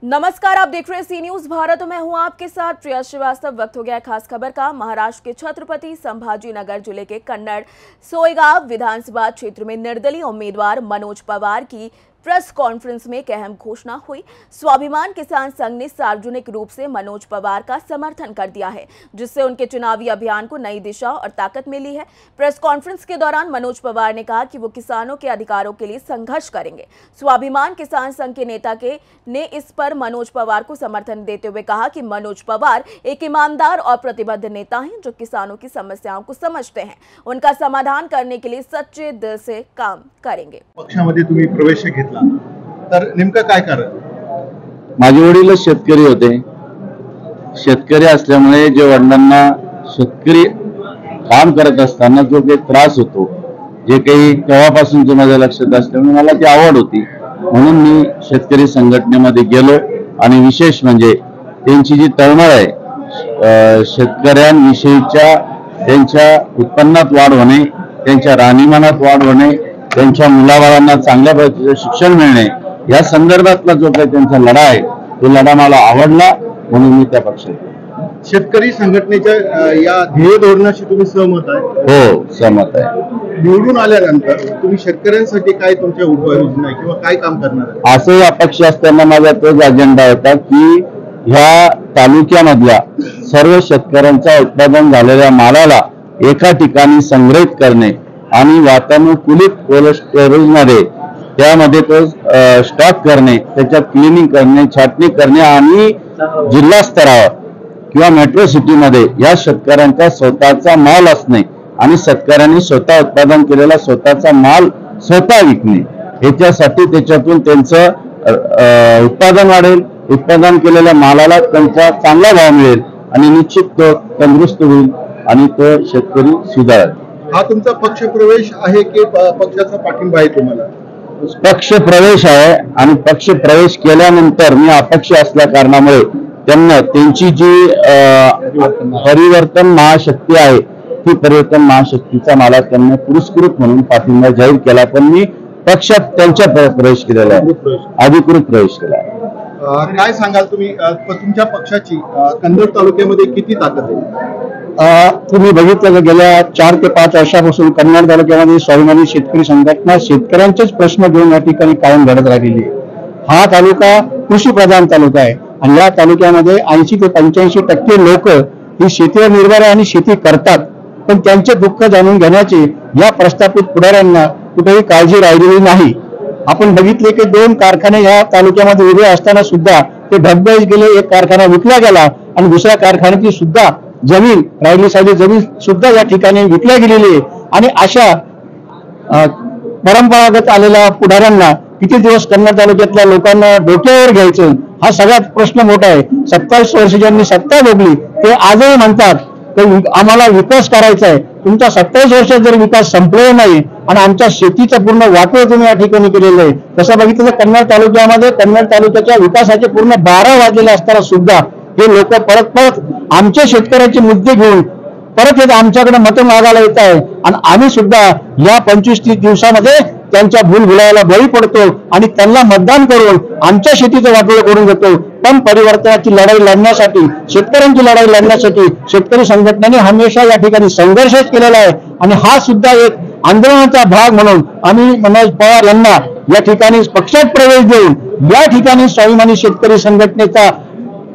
नमस्कार, आप देख रहे हैं सी न्यूज भारत। मैं हूं आपके साथ प्रिया श्रीवास्तव। वक्त हो गया खास खबर का। महाराष्ट्र के छत्रपति संभाजी नगर जिले के कन्नड़ सोयगांव विधानसभा क्षेत्र में निर्दलीय उम्मीदवार मनोज पवार की प्रेस कॉन्फ्रेंस में एक अहम घोषणा हुई। स्वाभिमान किसान संघ ने सार्वजनिक रूप से मनोज पवार का समर्थन कर दिया है, जिससे उनके चुनावी अभियान को नई दिशा और ताकत मिली है। प्रेस कॉन्फ्रेंस के दौरान मनोज पवार ने कहा कि वो किसानों के अधिकारों के लिए संघर्ष करेंगे। स्वाभिमान किसान संघ के नेता ने इस पर मनोज पवार को समर्थन देते हुए कहा कि मनोज पवार एक ईमानदार और प्रतिबद्ध नेता हैं, जो किसानों की समस्याओं को समझते हैं, उनका समाधान करने के लिए सच्चे दिल से काम करेंगे। पक्षामध्ये तुम्ही प्रवेश घेतला तर नेमकं काय कारण? माझे वडील शेतकरी होते। शेतकरी असल्यामुळे जे वडिलांना शेतकरी काम करत असताना जो काही त्रास होतो, जे काही तेव्हापासून माझ्या लक्षात असल्यामुळे मला ती आवड होती, म्हणून मी शेतकरी संघटनेमध्ये गेलो। आणि विशेष म्हणजे त्यांची जी तळमळ आहे शेतकऱ्यांविषयीच्या, त्यांच्या उत्पन्नात वाढ होणे, त्यांच्या राहणीमानात वाढ होणे, त्यांच्या मुलाबाळांना चांगल्या प्रकारचे शिक्षण मिळणे, या संदर्भातला जो काही त्यांचा लढा आहे तो लढा मला आवडला, म्हणून मी त्या पक्षात। शेतकरी संघटनेच्या या ध्येय धोरणाशी तुम्ही सहमत आहे? हो, सहमत आहे। निवडून आल्यानंतर तुम्ही शेतकऱ्यांसाठी काय तुमच्या उपाययोजना किंवा काय काम करणार आहे? असं अपक्ष असताना माझा तोच अजेंडा होता की ह्या तालुक्यामधल्या सर्व शेतकऱ्यांचा उत्पादन झालेल्या मालाला एका ठिकाणी संग्रहित करणे आणि वातानुकूलित कोल्ड स्टोरेजमध्ये त्यामध्ये तो स्टॉक करणे, त्याच्यात क्लिनिंग करणे, छाटणी करणे आणि जिल्हा स्तरावर किंवा मेट्रो सिटीमध्ये या शेतकऱ्यांचा स्वतःचा माल असणे आणि शेतकऱ्यांनी स्वतः उत्पादन केलेला स्वतःचा माल स्वतः विकणे, याच्यासाठी त्याच्यातून त्यांचं उत्पादन वाढेल, उत्पादन केलेल्या मालाला त्यांचा चांगला भाव मिळेल आणि निश्चित तो तंदुरुस्त होईल आणि तो शेतकरी सुधारेल। हा तुमचा पक्ष प्रवेश आहे की पक्षाचा पाठिंबा आहे तुम्हाला? पक्ष प्रवेश आहे आणि पक्ष प्रवेश केल्यानंतर मी अपक्ष असल्या कारणामुळे त्यांना त्यांची जी परिवर्तन महाशक्ती आहे ती परिवर्तन महाशक्तीचा मला त्यांना पुरस्कृत म्हणून पाठिंबा जाहीर केला, पण मी पक्षात त्यांच्या प्रवेश केलेला आहे, अधिकृत प्रवेश केला आहे। काय सांगाल तुम्ही, तुमच्या पक्षाची कन्नड तालुक्यामध्ये किती ताकद आहे? तुम्ही बघितलं की गेल्या 4 ते 5 वर्षापासून कन्नड तालुक्यामध्ये स्वाभिमानी शेतकरी संघटना शेतकऱ्यांचेच प्रश्न घेऊन या ठिकाणी कायम लढत राहिलेली आहे। हा तालुका कृषी प्रधान तालुका आहे आणि या तालुक्यामध्ये 80 ते 85% लोक ही शेतीवर निर्भर आहे आणि शेती करतात, पण त्यांचे दुःख जाणून घेण्याची या प्रस्थापित पुढाऱ्यांना कुठेही काळजी राहिलेली नाही। आपण बघितले की 2 कारखाने या तालुक्यामध्ये उभे असताना सुद्धा ते ढगबैस गेले। एक कारखाना विकला गेला आणि दुसऱ्या कारखान्याची सुद्धा जमीन राहिली साधी जमीन सुद्धा या ठिकाणी विकल्या गेलेली आहे। आणि अशा परंपरागत आलेल्या पुढाऱ्यांना किती दिवस कन्नड तालुक्यातल्या लोकांना डोक्यावर घ्यायचं, हा सगळ्यात प्रश्न मोठा आहे। 27 वर्ष ज्यांनी सत्ता भोगली ते आजही म्हणतात की आम्हाला विकास करायचा आहे। तुमचा 27 वर्षात जर विकास संपलेला नाही आणि आमच्या शेतीचं पूर्ण वाटोळ तुम्ही या ठिकाणी केलेलं आहे, तसं बघितलं तर कन्नड तालुक्यामध्ये कन्नड तालुक्याच्या विकासाचे पूर्ण 12 वाजलेले असताना सुद्धा हे लोक परत आमच्या शेतकऱ्याचे मुद्दे घेऊन परत आमच्याकडे मतं मागायला येत आहे आणि आम्ही सुद्धा या 25-30 दिवसामध्ये त्यांच्या भूलभुलायाला बळी पडतो आणि त्यांना मतदान करून आमच्या शेतीचं वाटोळं करून घेतो। पण परिवर्तनाची लढाई लढण्यासाठी, शेतकऱ्यांची लढाई लढण्यासाठी शेतकरी संघटनेने हमेशा या ठिकाणी संघर्षच केलेला आहे आणि हा सुद्धा एक आंदोलनाचा भाग म्हणून आम्ही मनोज पवार यांना या ठिकाणी पक्षात प्रवेश देऊन या ठिकाणी स्वाभिमानी शेतकरी संघटनेचा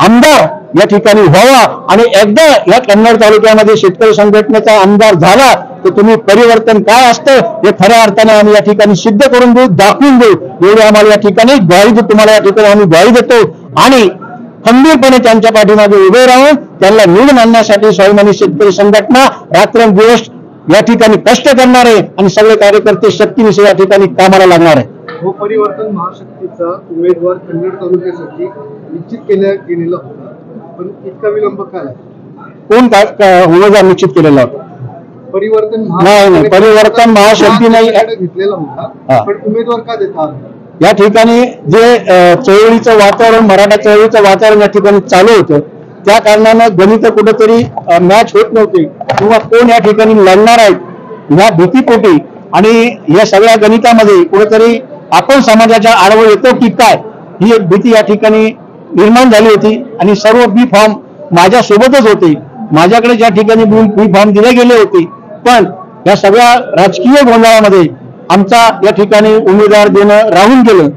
आमदार या ठिकाणी व्हावा आणि एकदा या कन्नड तालुक्यामध्ये शेतकरी संघटनेचा आमदार झाला तर तुम्ही परिवर्तन काय असतं हे खऱ्या अर्थाने आम्ही या ठिकाणी सिद्ध करून देऊ, दाखवून देऊ, एवढी आम्हाला या ठिकाणी ग्वाही तुम्हाला या ठिकाणी आम्ही ग्वाही देतो आणि खंबीरपणे त्यांच्या पाठीमागे उभे राहून त्यांना निवडून आणण्यासाठी स्वाभिमानी शेतकरी संघटना रात्रंदिवस या ठिकाणी कष्ट करणार आहे आणि सगळे कार्यकर्ते शक्तीनिशी या ठिकाणी कामाला लागणार आहे। हो, परिवर्तन महाशक्तीचा उमेदवार कन्नड तालुक्यासाठी निश्चित केलेला होता, पण इतका विलंब काय? कोण उमेदवार निश्चित केलेला होता? परिवर्तन नाही, परिवर्तन महाशक्ती नाही घेतलेला होता, पण उमेदवार का देतात? या ठिकाणी जे चळवळीचं वातावरण, मराठा चळवळीचं वातावरण या ठिकाणी चालू होतं, त्या कारणानं गणित कुठेतरी मॅच होत नव्हती किंवा कोण या ठिकाणी लढणार आहेत या भीतीपोटी आणि या सगळ्या गणितामध्ये कुठेतरी आपण समाजाच्या आडवं येतो की काय ही एक भीती या ठिकाणी निर्माण झाली होती आणि सर्व बी फॉर्म माझ्या सोबतच होते. माझ्याकडे ज्या ठिकाणी बी फॉर्म दिले गेले होते, पण या सगळ्या राजकीय गोंधळामध्ये आमचा या ठिकाणी उमेदवार देणं राहून गेलं.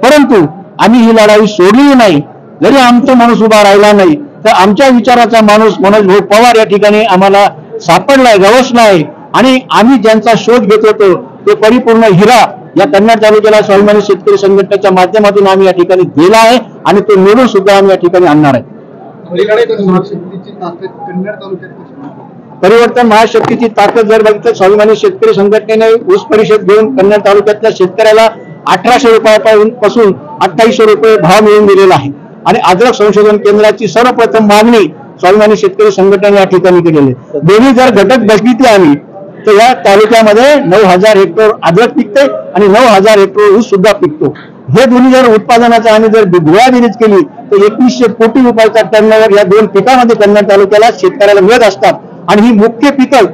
परंतु आम्ही ही लढाई सोडली नाही. जरी आमचा माणूस उभा राहिला नाही तर आमच्या विचाराचा माणूस मनोज भाऊ पवार या ठिकाणी आम्हाला सापडलाय, गवसलाय आणि आम्ही ज्यांचा शोध घेत होतो तो परिपूर्ण हिरा या कन्नड तालुक्याला स्वाभिमानी शेतकरी संघटनेच्या माध्यमातून आम्ही या ठिकाणी दिला आहे आणि तो निवडून सुद्धा आम्ही या ठिकाणी आणणार आहे. महाशक्तीची ताकद कन्नड तालुक्यात कशी आहे? परिवर्तन महाशक्तीची ताकद जर बघितलं, स्वाभिमानी शेतकरी संघटनेने ऊस परिषद घेऊन कन्नड तालुक्यातल्या शेतकऱ्याला 1800 रुपयापासून 2800 रुपये भाव मिळवून दिलेला आहे आणि अद्रक संशोधन केंद्राची सर्वप्रथम मागणी स्वाभिमानी शेतकरी संघटनेने या ठिकाणी केलेली आहे. दोन्ही जर घटक बघितले आम्ही तर या तालुक्यामध्ये 9000 हेक्टर अद्रक पिकते आणि 9000 हेक्टर ऊस सुद्धा पिकतो. हे दोन्ही जर उत्पादनाचा आम्ही जर बेरीज केली तर 2100 कोटी रुपयाचा टर्नओव्हर या दोन पिकामध्ये कन्नड तालुक्याला शेतकऱ्याला मिळत असतात. आणि ही मुख्य पिकं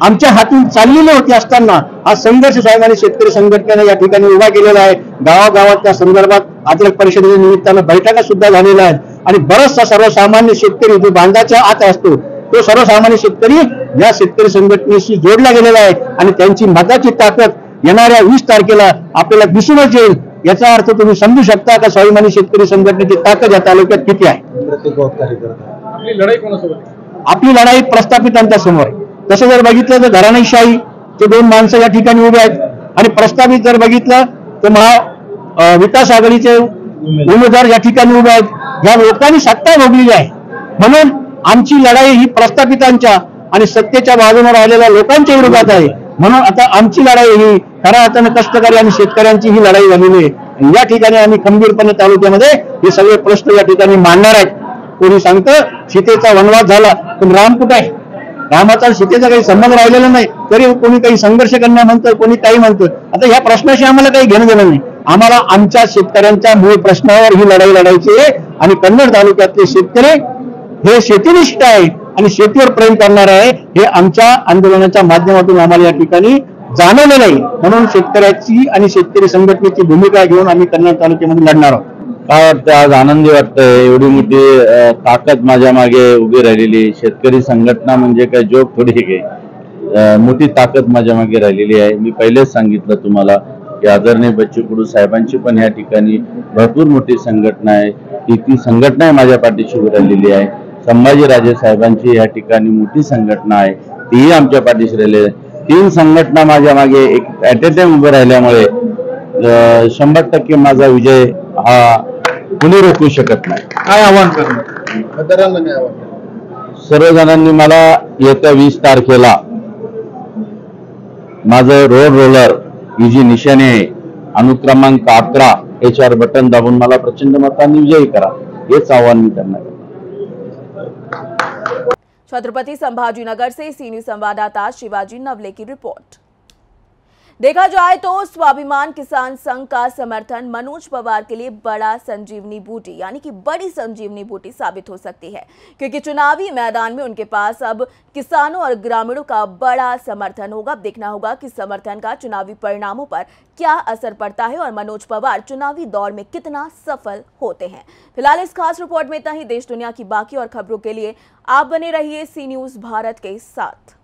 आमच्या हातून चाललेली होती असताना हा संघर्ष स्वाभिमानी शेतकरी संघटनेने या ठिकाणी उभा केलेला आहे. गावागावात त्या संदर्भात अद्रक परिषदेच्या निमित्तानं बैठका सुद्धा झालेल्या आहेत आणि बराचसा सर्वसामान्य शेतकरी जो बांधाच्या आत असतो तो सर्वसामान्य शेतकरी या शेतकरी संघटनेशी जोडला गेलेला आहे आणि त्यांची मताची ताकद येणाऱ्या 20 तारखेला आपल्याला दिसूनच येईल. याचा अर्थ तुम्ही समजू शकता का स्वाभिमानी शेतकरी संघटनेची ताकद या तालुक्यात किती आहे. आपली लढाई कोणासोबत? आपली लढाई प्रस्थापितांच्या समोर आहे. तसं जर बघितलं तर घराणेशाहीचे 2 माणसं या ठिकाणी उभे आहेत आणि प्रस्थापित जर बघितलं तर विकास आघाडीचे उमेदवार या ठिकाणी उभे आहेत. या लोकांनी सत्ता भोगलेली आहे म्हणून आमची लढाई ही प्रस्थापितांच्या आणि सत्तेच्या बाजूने राहिलेल्या लोकांच्या विरोधात आहे. म्हणून आता आमची लढाई ही खऱ्या अर्थाने कष्टकरी आणि शेतकऱ्यांची ही लढाई झालेली आहे. या ठिकाणी आम्ही खंबीरपणे तालुक्यामध्ये हे सगळे प्रश्न या ठिकाणी मांडणार आहेत. कोणी सांगतं सीतेचा वनवास झाला पण राम कुठे आहे? रामाचा सीतेचा काही संबंध राहिलेला नाही, तरी कोणी काही संघर्ष करणं म्हणतं, कोणी काही म्हणतं. आता ह्या प्रश्नाशी आम्हाला काही घेणं देणं नाही. आम्हाला आमच्या शेतकऱ्यांच्या मूळ प्रश्नावर ही लढाई लढायची आहे आणि कन्नड तालुक्यातले शेतकरी हे शेतीनिष्ठ आहे आणि शेतीवर प्रेम करणार आहे हे आमच्या आंदोलनाच्या माध्यमातून आम्हाला या ठिकाणी जाणवलं नाही. म्हणून शेतकऱ्याची आणि शेतकरी संघटनेची भूमिका घेऊन आम्ही कन्नड तालुक्यामध्ये लढणार आहोत. काय वाटतं, आज आनंदी वाटतंय. एवढी मोठी ताकद माझ्या मागे उभी राहिलेली शेतकरी संघटना म्हणजे काय जोक थोडी काही मोठी ताकद माझ्या मागे राहिलेली आहे. मी पहिलेच सांगितलं तुम्हाला की आदरणीय बच्चू कडू साहेबांची पण या ठिकाणी भरपूर मोठी संघटना आहे. ती संघटना माझ्या पाठीशी उभी राहिलेली आहे. संभाजीराजे साहेबांची या ठिकाणी मोठी संघटना आहे, तीही आमच्या पाठीशी राहिलेली आहे. 3 संघटना माझ्या मागे एक ॲट अ टाइम उभे राहिल्यामुळे 100% माझा विजय हा कुणी रोखू शकत नाही. काय आव्हान करणार मतदारांना? काय आव्हान? सर्वजणांनी मला येत्या 20 तारखेला माझं रोड रोलर ही जी निशाणी आहे अनुक्रमांक 11 याच्यावर बटन दाबून मला प्रचंड मतांनी विजयी करा, हेच आव्हान मी त्यांना करतो. छत्रपति संभाजीनगर से सी न्यूज संवाददाता शिवाजी नवले की रिपोर्ट। देखा जाए तो स्वाभिमान किसान संघ का समर्थन मनोज पवार के लिए बड़ा संजीवनी बूटी यानी कि बड़ी संजीवनी बूटी साबित हो सकती है, क्योंकि चुनावी मैदान में उनके पास अब किसानों और ग्रामीणों का बड़ा समर्थन होगा। अब देखना होगा कि समर्थन का चुनावी परिणामों पर क्या असर पड़ता है और मनोज पवार चुनावी दौर में कितना सफल होते हैं। फिलहाल इस खास रिपोर्ट में इतना ही। देश दुनिया की बाकी और खबरों के लिए आप बने रहिए सी न्यूज भारत के साथ।